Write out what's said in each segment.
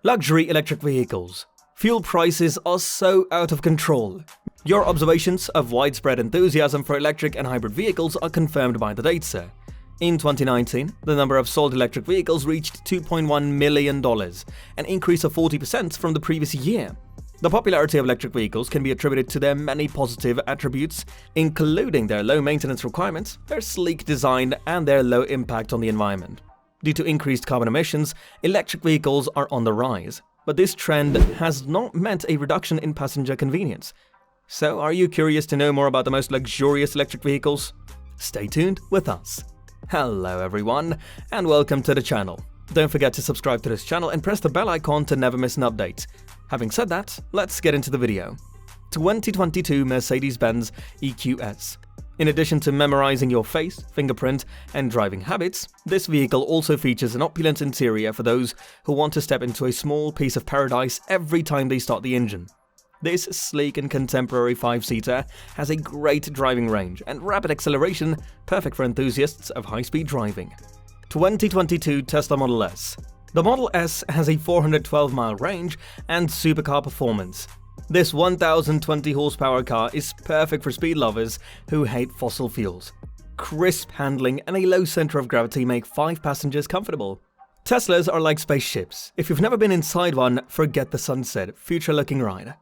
Luxury electric vehicles. Fuel prices are so out of control. Your observations of widespread enthusiasm for electric and hybrid vehicles are confirmed by the data. In 2019, the number of sold electric vehicles reached $2.1 million, an increase of 40% from the previous year. The popularity of electric vehicles can be attributed to their many positive attributes, including their low maintenance requirements, their sleek design, and their low impact on the environment. Due to increased carbon emissions, electric vehicles are on the rise, but this trend has not meant a reduction in passenger convenience. So, are you curious to know more about the most luxurious electric vehicles? Stay tuned with us. Hello everyone, and welcome to the channel. Don't forget to subscribe to this channel and press the bell icon to never miss an update. Having said that, let's get into the video. 2022 Mercedes-Benz EQS. In addition to memorizing your face, fingerprint, and driving habits, this vehicle also features an opulent interior for those who want to step into a small piece of paradise every time they start the engine. This sleek and contemporary 5-seater has a great driving range and rapid acceleration, perfect for enthusiasts of high-speed driving. 2022 Tesla Model S. The Model S has a 412-mile range and supercar performance. This 1,020 horsepower car is perfect for speed lovers who hate fossil fuels. Crisp handling and a low center of gravity make 5 passengers comfortable. Teslas are like spaceships. If you've never been inside one, forget the sunset, future-looking ride.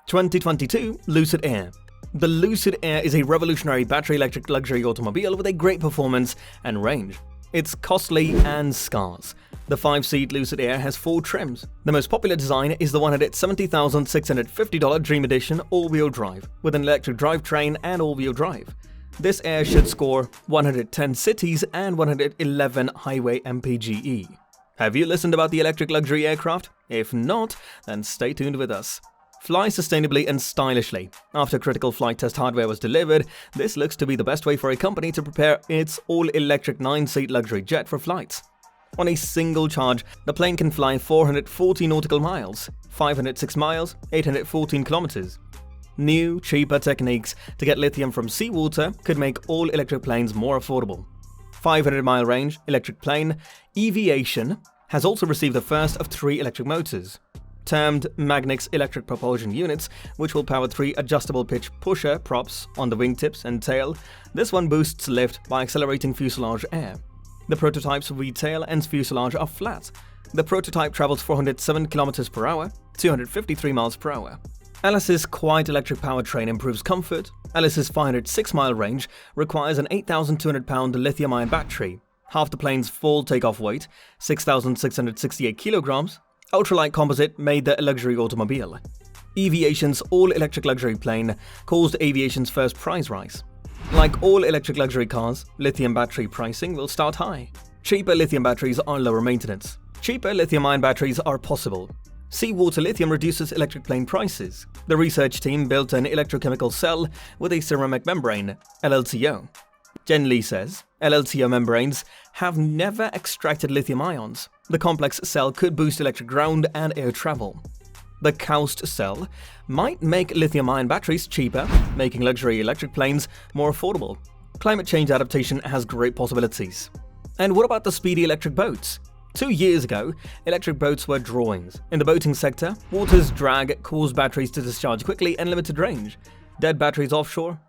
2022 Lucid Air. The Lucid Air is a revolutionary battery electric luxury automobile with a great performance and range. It's costly and scarce. The 5-seat Lucid Air has 4 trims. The most popular design is the $170,650 Dream Edition all-wheel drive, with an electric drivetrain and all-wheel drive. This Air should score 110 cities and 111 highway MPGe. Have you listened about the electric luxury aircraft? If not, then stay tuned with us. Fly sustainably and stylishly. After critical flight test hardware was delivered, this looks to be the best way for a company to prepare its all-electric 9-seat luxury jet for flights. On a single charge, the plane can fly 440 nautical miles, 506 miles, 814 kilometers. New, cheaper techniques to get lithium from seawater could make all electric planes more affordable. 500-mile range electric plane Eviation has also received the first of 3 electric motors. Termed Magnix electric propulsion units, which will power 3 adjustable pitch pusher props on the wingtips and tail. This one boosts lift by accelerating fuselage air. The prototype's V-tail and fuselage are flat. The prototype travels 407 km per hour, 253 miles per hour. Alice's quiet electric powertrain improves comfort. Alice's 506-mile range requires an 8,200-pound lithium-ion battery, half the plane's full takeoff weight, 6,668 kilograms. Ultralight composite made the luxury automobile. Eviation's all-electric luxury plane caused aviation's first price rise. Like all electric luxury cars, lithium battery pricing will start high. Cheaper lithium batteries are lower maintenance. Cheaper lithium-ion batteries are possible. Seawater lithium reduces electric plane prices. The research team built an electrochemical cell with a ceramic membrane, LLCO. Jen Lee says, LLCO membranes have never extracted lithium ions. The complex cell could boost electric ground and air travel. The KAUST cell might make lithium-ion batteries cheaper, making luxury electric planes more affordable. Climate change adaptation has great possibilities. And what about the speedy electric boats? 2 years ago, electric boats were drawings. In the boating sector, water's drag caused batteries to discharge quickly and limited range. Dead batteries offshore?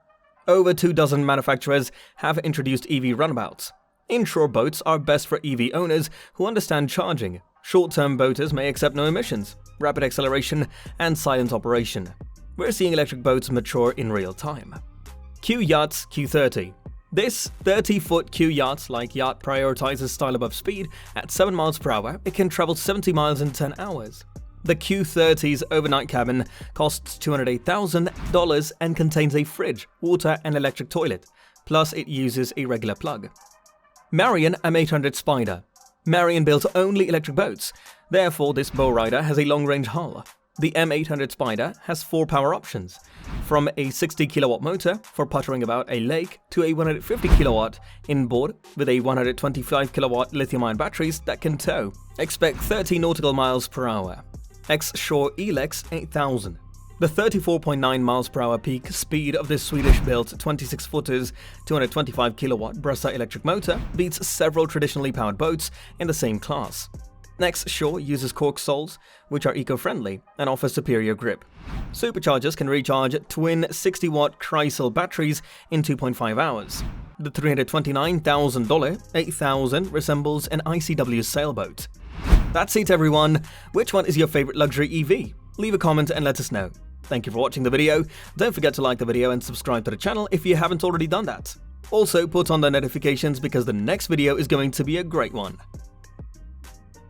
Over 24 manufacturers have introduced EV runabouts. Inshore boats are best for EV owners who understand charging. Short-term boaters may accept no emissions, rapid acceleration, and silent operation. We're seeing electric boats mature in real time. Q Yachts Q30. This 30-foot Q Yacht-like yacht prioritizes style above speed. At 7 miles per hour, it can travel 70 miles in 10 hours. The Q30's overnight cabin costs $208,000 and contains a fridge, water, and electric toilet. Plus, it uses a regular plug. Marion M800 Spider. Marion builds only electric boats. Therefore, this bowrider has a long-range hull. The M800 Spider has 4 power options, from a 60-kilowatt motor for puttering about a lake to a 150-kilowatt inboard with a 125-kilowatt lithium-ion batteries that can tow. Expect 30 nautical miles per hour. X-Shore Elex 8000. The 34.9 miles per hour peak speed of this Swedish-built 26-footers 225-kilowatt Bressa electric motor beats several traditionally powered boats in the same class. Next, Shore uses cork soles, which are eco-friendly and offer superior grip. Superchargers can recharge twin 60-watt Chrysler batteries in 2.5 hours. The $329,000 8000 resembles an ICW sailboat. That's it, everyone. Which one is your favorite luxury EV? Leave a comment and let us know. Thank you for watching the video. Don't forget to like the video and subscribe to the channel if you haven't already done that. Also, put on the notifications because the next video is going to be a great one.